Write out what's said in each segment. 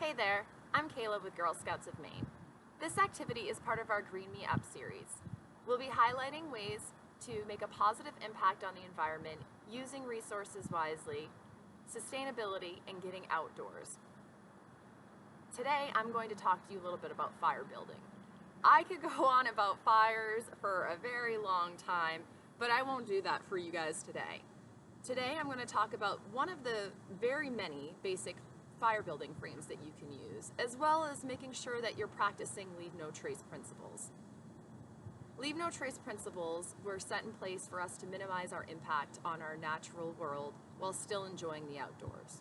Hey there, I'm Kayla with Girl Scouts of Maine. This activity is part of our Green Me Up series. We'll be highlighting ways to make a positive impact on the environment using resources wisely, sustainability, and getting outdoors. Today I'm going to talk to you a little bit about fire building. I could go on about fires for a very long time, but I won't do that for you guys today. Today I'm going to talk about one of the very many basic fire building frames that you can use, as well as making sure that you're practicing leave no trace principles. Leave no trace principles were set in place for us to minimize our impact on our natural world while still enjoying the outdoors.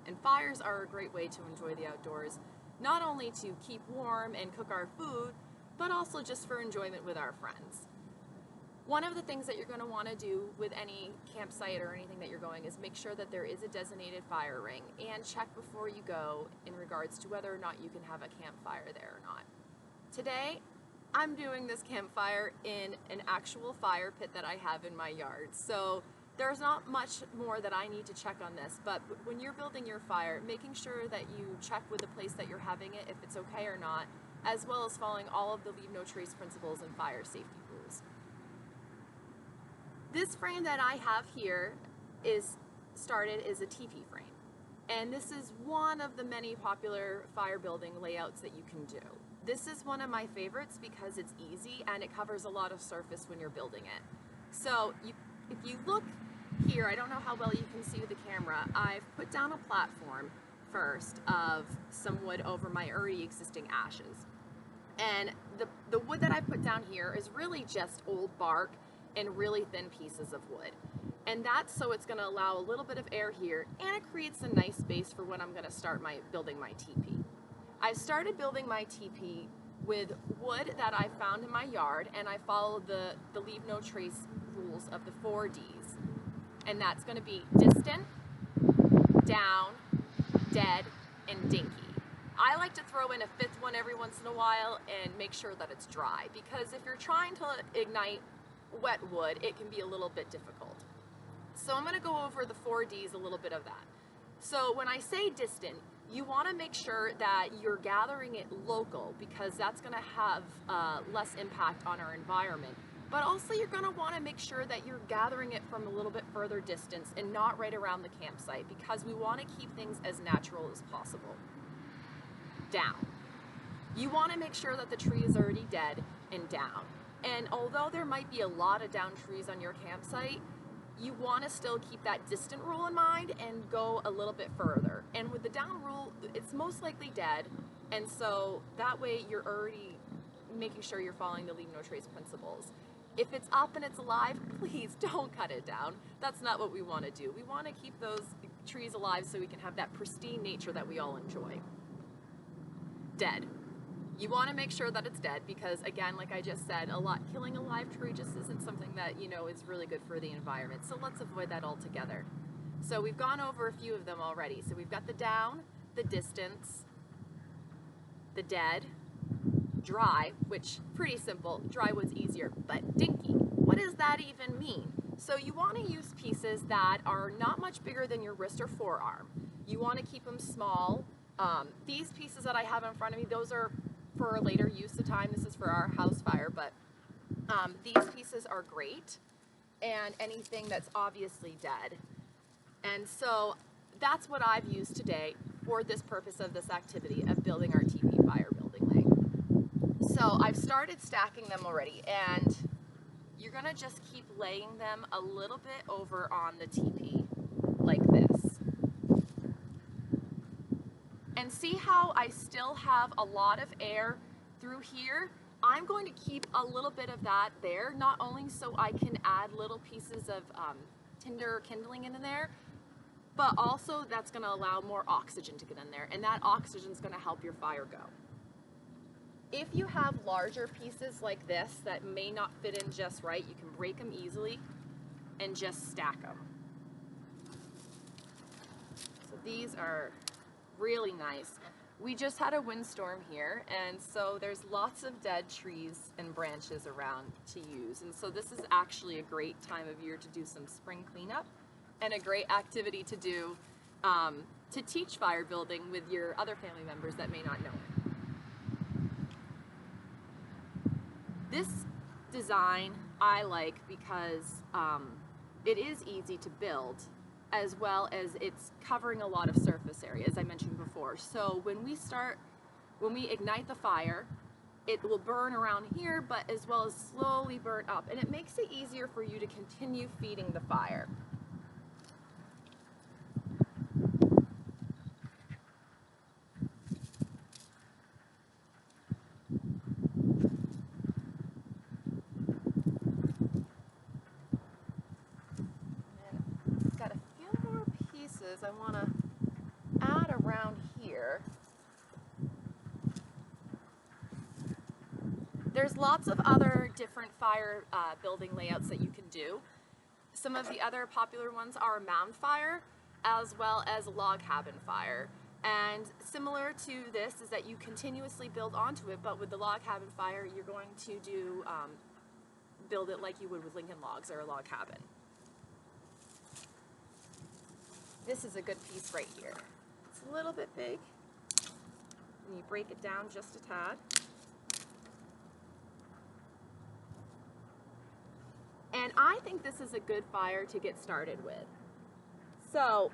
And fires are a great way to enjoy the outdoors, not only to keep warm and cook our food, but also just for enjoyment with our friends. One of the things that you're going to want to do with any campsite or anything that you're going is make sure that there is a designated fire ring, and check before you go in regards to whether or not you can have a campfire there or not. Today, I'm doing this campfire in an actual fire pit that I have in my yard. So there's not much more that I need to check on this, but when you're building your fire, making sure that you check with the place that you're having it if it's okay or not, as well as following all of the leave no trace principles and fire safety rules. This frame that I have here is a teepee frame, and this is one of the many popular fire building layouts that you can do. This is one of my favorites because it's easy and it covers a lot of surface when you're building it. So if you look here, I don't know how well you can see with the camera, I've put down a platform first of some wood over my already existing ashes. And the wood that I put down here is really just old bark and really thin pieces of wood. And that's so it's going to allow a little bit of air here, and it creates a nice space for when I'm going to start building my teepee. I started building my teepee with wood that I found in my yard, and I followed the leave no trace rules of the 4 Ds. And that's going to be distant, down, dead, and dinky. I like to throw in a 5th one every once in a while and make sure that it's dry, because if you're trying to ignite wet wood, it can be a little bit difficult. So I'm going to go over the 4 Ds, a little bit of that. So when I say distant, you want to make sure that you're gathering it local, because that's going to have less impact on our environment. But also you're going to want to make sure that you're gathering it from a little bit further distance and not right around the campsite, because we want to keep things as natural as possible. Down. You want to make sure that the tree is already dead and down. And although there might be a lot of down trees on your campsite, you want to still keep that distant rule in mind and go a little bit further. And with the down rule, it's most likely dead, and so that way you're already making sure you're following the leave no trace principles. If it's up and it's alive, please don't cut it down. That's not what we want to do. We want to keep those trees alive so we can have that pristine nature that we all enjoy. Dead. You want to make sure that it's dead, because again, like I just said, killing a live tree just isn't something that, is really good for the environment. So let's avoid that altogether. So we've gone over a few of them already. So we've got the down, the distance, the dead, dry, which pretty simple, dry wood's easier, but dinky. What does that even mean? So you want to use pieces that are not much bigger than your wrist or forearm. You want to keep them small. These pieces that I have in front of me, those are for a later use of time. This is for our house fire, but these pieces are great, and anything that's obviously dead. And so that's what I've used today for this purpose of this activity of building our teepee fire building lane. So I've started stacking them already, and you're gonna just keep laying them a little bit over on the teepee like this. And see how I still have a lot of air through here? I'm going to keep a little bit of that there, not only so I can add little pieces of tinder or kindling in there, but also that's going to allow more oxygen to get in there, and that oxygen is going to help your fire go. If you have larger pieces like this that may not fit in just right, you can break them easily and just stack them. So these are really nice. We just had a windstorm here, and so there's lots of dead trees and branches around to use, and so this is actually a great time of year to do some spring cleanup and a great activity to do to teach fire building with your other family members that may not know it. This design I like because it is easy to build, as well as it's covering a lot of surface area, as I mentioned before. So when we ignite the fire, it will burn around here, but as well as slowly burn up, and it makes it easier for you to continue feeding the fire. And got a few more pieces I want to add around here. There's lots of other different fire building layouts that you can do. Some of the other popular ones are a mound fire, as well as a log cabin fire. And similar to this is that you continuously build onto it, but with the log cabin fire, you're going to build it like you would with Lincoln logs or a log cabin. This is a good piece right here. It's a little bit big, and you break it down just a tad. And I think this is a good fire to get started with. So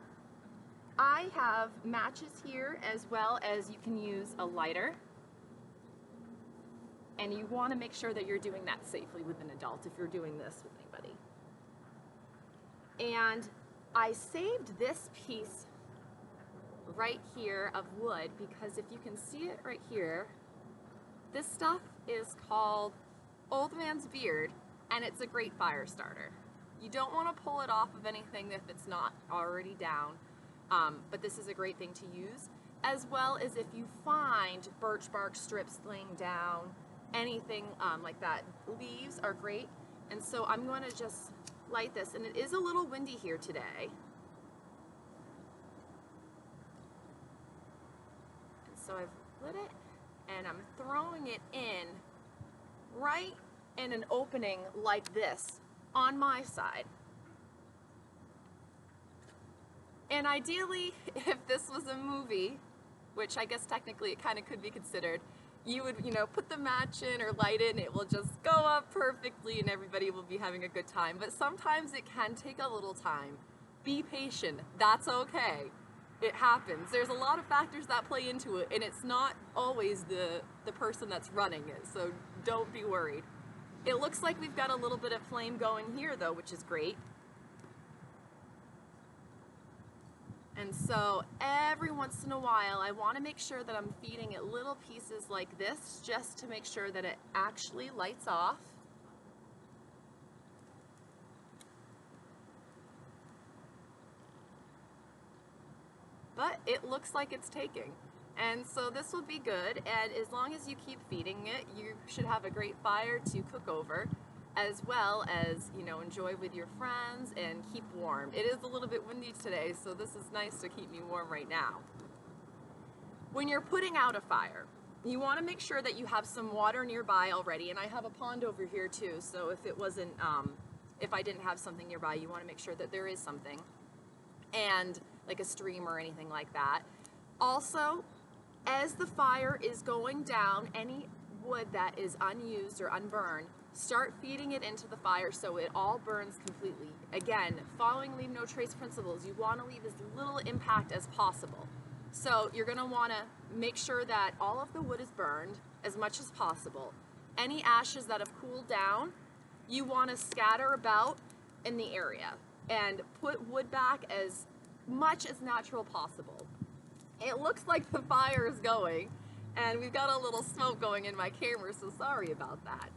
I have matches here, as well as you can use a lighter. And you want to make sure that you're doing that safely with an adult if you're doing this with anybody. And I saved this piece right here of wood because if you can see it right here, this stuff is called Old Man's Beard. And it's a great fire starter. You don't want to pull it off of anything if it's not already down, but this is a great thing to use, as well as if you find birch bark strips laying down, anything like that. Leaves are great, and so I'm going to just light this, and it is a little windy here today. And so I've lit it, and I'm throwing it in right in an opening like this on my side. And ideally, if this was a movie, which I guess technically it kind of could be considered, you would, put the match in or light it and it will just go up perfectly and everybody will be having a good time. But sometimes it can take a little time. Be patient. That's okay. It happens. There's a lot of factors that play into it, and it's not always the person that's running it, so don't be worried. It looks like we've got a little bit of flame going here though, which is great. And so every once in a while, I want to make sure that I'm feeding it little pieces like this, just to make sure that it actually lights off. But it looks like it's taking. And so this will be good, and as long as you keep feeding it, you should have a great fire to cook over, as well as, enjoy with your friends and keep warm. It is a little bit windy today, so this is nice to keep me warm right now. When you're putting out a fire, you want to make sure that you have some water nearby already, and I have a pond over here too, so if it wasn't, if I didn't have something nearby, you want to make sure that there is something, and like a stream or anything like that. Also, as the fire is going down, any wood that is unused or unburned, start feeding it into the fire so it all burns completely. Again, following leave no trace principles, you want to leave as little impact as possible. So you're going to want to make sure that all of the wood is burned as much as possible. Any ashes that have cooled down, you want to scatter about in the area and put wood back as much as natural possible. It looks like the fire is going, and we've got a little smoke going in my camera, so sorry about that.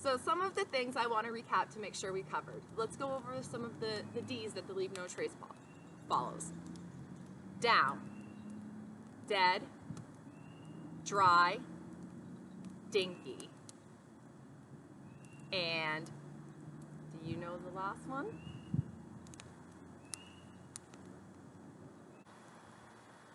So some of the things I want to recap to make sure we covered. Let's go over some of the D's that the leave no trace follows. Down, dead, dry, dinky, and do you know the last one?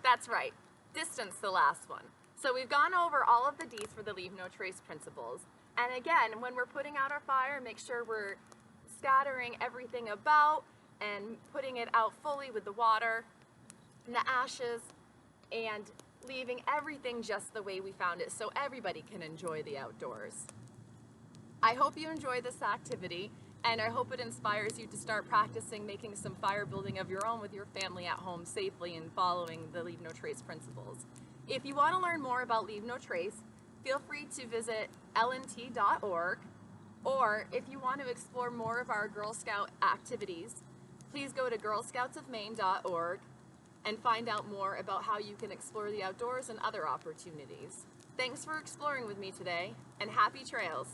That's right, distance, the last one. So we've gone over all of the D's for the leave no trace principles. And again, when we're putting out our fire, make sure we're scattering everything about and putting it out fully with the water. and the ashes, and leaving everything just the way we found it so everybody can enjoy the outdoors. I hope you enjoy this activity, and I hope it inspires you to start practicing making some fire building of your own with your family at home safely and following the Leave No Trace principles. If you want to learn more about Leave No Trace, feel free to visit lnt.org, or if you want to explore more of our Girl Scout activities, please go to girlscoutsofmaine.org and find out more about how you can explore the outdoors and other opportunities. Thanks for exploring with me today, and happy trails!